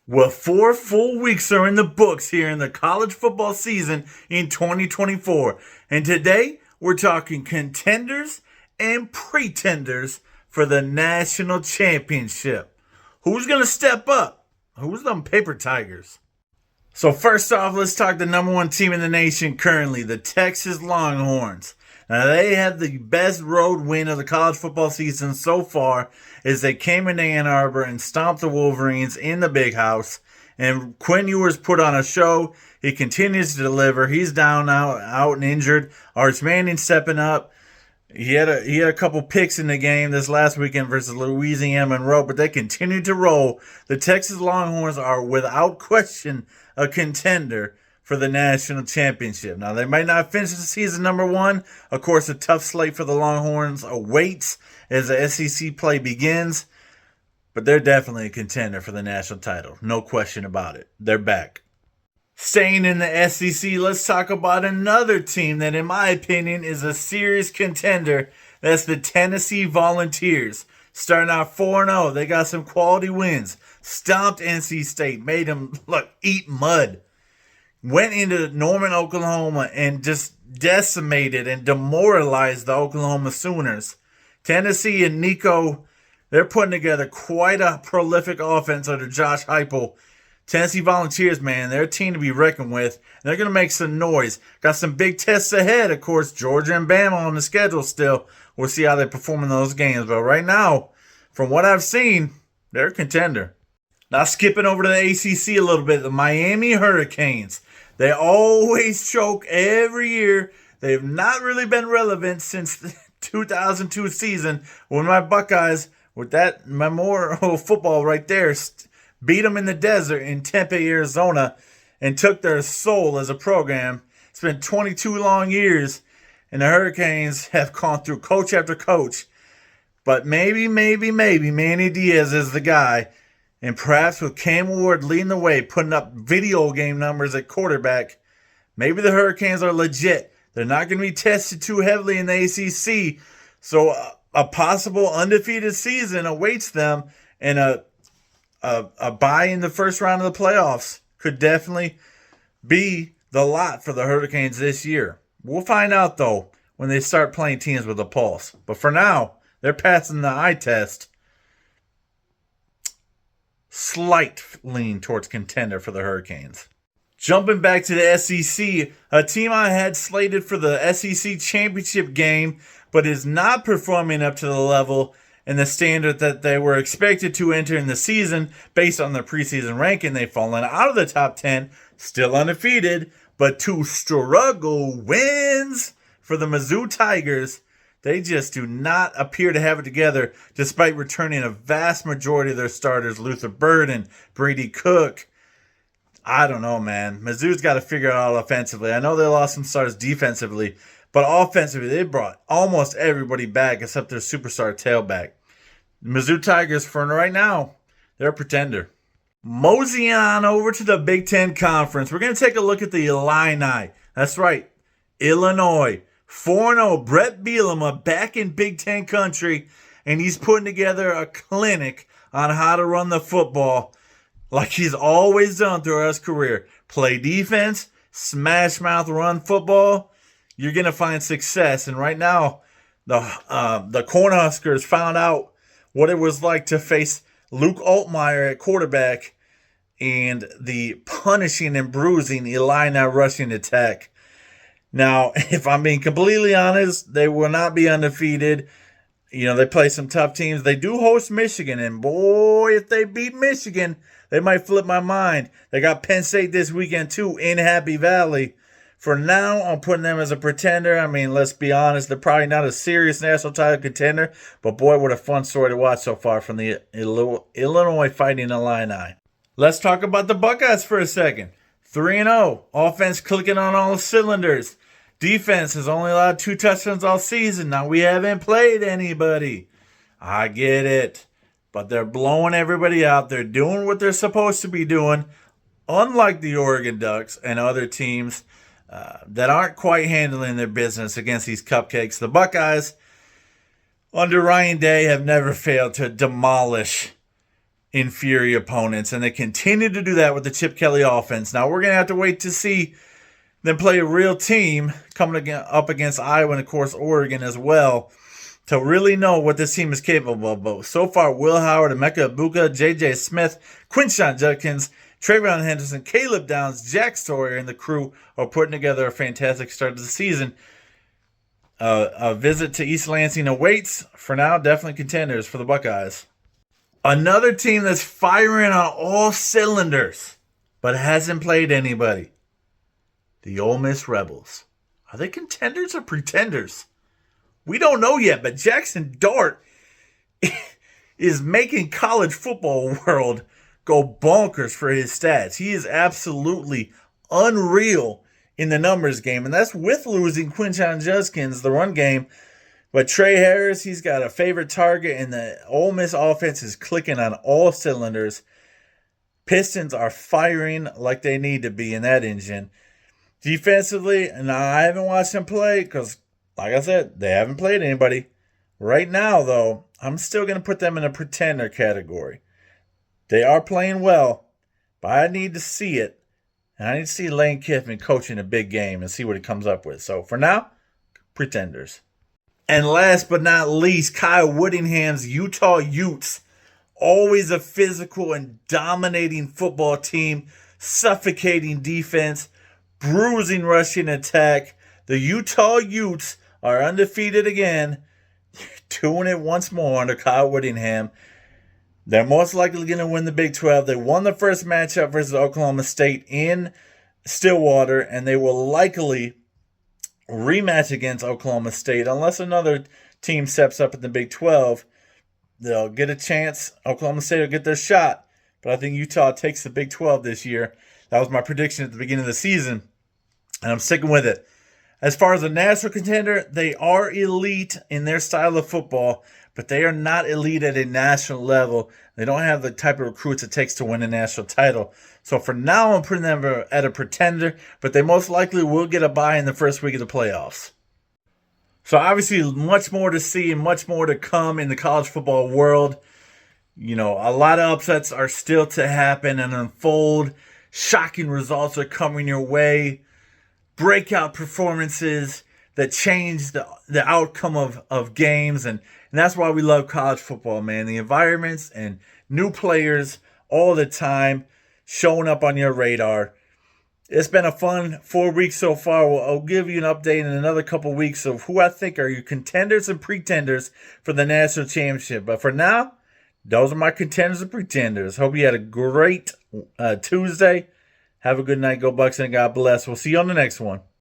Well, 4 full weeks are in the books here in the college football season in 2024. And today we're talking contenders and pretenders for the national championship. Who's going to step up? Who's them paper tigers? So first off, let's talk the number one team in the nation currently, the Texas Longhorns. Now they had the best road win of the college football season so far as they came into Ann Arbor and stomped the Wolverines in the big house. And Quinn Ewers put on a show. He continues to deliver. He's down out and injured. Arch Manning stepping up. He had a couple picks in the game this last weekend versus Louisiana Monroe, but they continued to roll. The Texas Longhorns are without question a contender for the national championship. Now, they might not finish the season number one. Of course, a tough slate for the Longhorns awaits as the SEC play begins, but they're definitely a contender for the national title. No question about it. They're back. Staying in the SEC, let's talk about another team that, in my opinion, is a serious contender. That's the Tennessee Volunteers. Starting out 4-0, they got some quality wins. Stomped NC State, made them eat mud. Went into Norman, Oklahoma, and just decimated and demoralized the Oklahoma Sooners. Tennessee and Nico, they're putting together quite a prolific offense under Josh Heupel. Tennessee Volunteers, man, they're a team to be reckoned with. They're going to make some noise. Got some big tests ahead, of course. Georgia and Bama on the schedule still. We'll see how they perform in those games. But right now, from what I've seen, they're a contender. Now skipping over to the ACC a little bit, the Miami Hurricanes. They always choke every year. They've not really been relevant since the 2002 season when my Buckeyes, with that memorial football right there, beat them in the desert in Tempe, Arizona, and took their soul as a program. It's been 22 long years, and the Hurricanes have gone through coach after coach. But maybe Manny Diaz is the guy. And perhaps with Cam Ward leading the way, putting up video game numbers at quarterback, maybe the Hurricanes are legit. They're not going to be tested too heavily in the ACC. So a possible undefeated season awaits them, and a bye in the first round of the playoffs could definitely be the lot for the Hurricanes this year. We'll find out, though, when they start playing teams with a pulse. But for now, they're passing the eye test. Slight lean towards contender for the Hurricanes. Jumping back to the SEC, a team I had slated for the SEC championship game, but is not performing up to the level and the standard that they were expected to enter in the season based on their preseason ranking. They've fallen out of the top 10, still undefeated, but two struggle wins for the Mizzou Tigers. They just do not appear to have it together, despite returning a vast majority of their starters, Luther Burden, Brady Cook. I don't know, man. Mizzou's got to figure it out offensively. I know they lost some stars defensively, but offensively, they brought almost everybody back except their superstar tailback. Mizzou Tigers, for right now, they're a pretender. Mosey on over to the Big Ten Conference. We're going to take a look at the Illini. That's right, Illinois. 4-0, Brett Bielema back in Big Ten country, and he's putting together a clinic on how to run the football like he's always done throughout his career. Play defense, smash mouth run football. You're going to find success. And right now, the Cornhuskers found out what it was like to face Luke Altmaier at quarterback and the punishing and bruising Illini rushing attack. Now, if I'm being completely honest, they will not be undefeated. You know, they play some tough teams. They do host Michigan, and boy, if they beat Michigan, they might flip my mind. They got Penn State this weekend, too, in Happy Valley. For now, I'm putting them as a pretender. I mean, let's be honest, they're probably not a serious national title contender, but boy, what a fun story to watch so far from the Illinois Fighting Illini. Let's talk about the Buckeyes for a second. 3-0, offense clicking on all cylinders. Defense has only allowed 2 touchdowns all season. Now, we haven't played anybody. I get it. But they're blowing everybody out. They're doing what they're supposed to be doing, unlike the Oregon Ducks and other teams that aren't quite handling their business against these cupcakes. The Buckeyes, under Ryan Day, have never failed to demolish inferior opponents, and they continue to do that with the Chip Kelly offense. Now we're going to have to wait to see them play a real team coming up against Iowa and, of course, Oregon as well to really know what this team is capable of. But so far, Will Howard, Emeka Egbuka, J.J. Smith, Quinshon Judkins, Travion Henderson, Caleb Downs, Jack Sawyer, and the crew are putting together a fantastic start to the season. A visit to East Lansing awaits. For now, definitely contenders for the Buckeyes. Another team that's firing on all cylinders, but hasn't played anybody. The Ole Miss Rebels. Are they contenders or pretenders? We don't know yet, but Jackson Dart is making college football world go bonkers for his stats. He is absolutely unreal in the numbers game, and that's with losing Quinshon Judkins, the run game. But Trey Harris, he's got a favorite target, and the Ole Miss offense is clicking on all cylinders. Pistons are firing like they need to be in that engine. Defensively, and I haven't watched them play because, like I said, they haven't played anybody. Right now, though, I'm still going to put them in a pretender category. They are playing well, but I need to see it. And I need to see Lane Kiffin coaching a big game and see what he comes up with. So for now, pretenders. And last but not least, Kyle Whittingham's Utah Utes. Always a physical and dominating football team, suffocating defense, bruising rushing attack. The Utah Utes are undefeated again, doing it once more under Kyle Whittingham. They're most likely going to win the Big 12. They won the first matchup versus Oklahoma State in Stillwater, and they will likely rematch against Oklahoma State unless another team steps up in the Big 12. They'll get a chance. Oklahoma State will get their shot, but I think Utah takes the Big 12 this year. That was my prediction at the beginning of the season, and I'm sticking with it. As far as a national contender, they are elite in their style of football, but they are not elite at a national level. They don't have the type of recruits it takes to win a national title. So for now, I'm putting them at a pretender, but they most likely will get a bye in the first week of the playoffs. So obviously, much more to see and much more to come in the college football world. You know, a lot of upsets are still to happen and unfold. Shocking results are coming your way. Breakout performances that change the outcome of games. And that's why we love college football, man. The environments and new players all the time showing up on your radar. It's been a fun 4 weeks so far. I'll give you an update in another couple weeks of who I think are your contenders and pretenders for the national championship. But for now, those are my contenders and pretenders. Hope you had a great Tuesday. Have a good night. Go Bucks and God bless. We'll see you on the next one.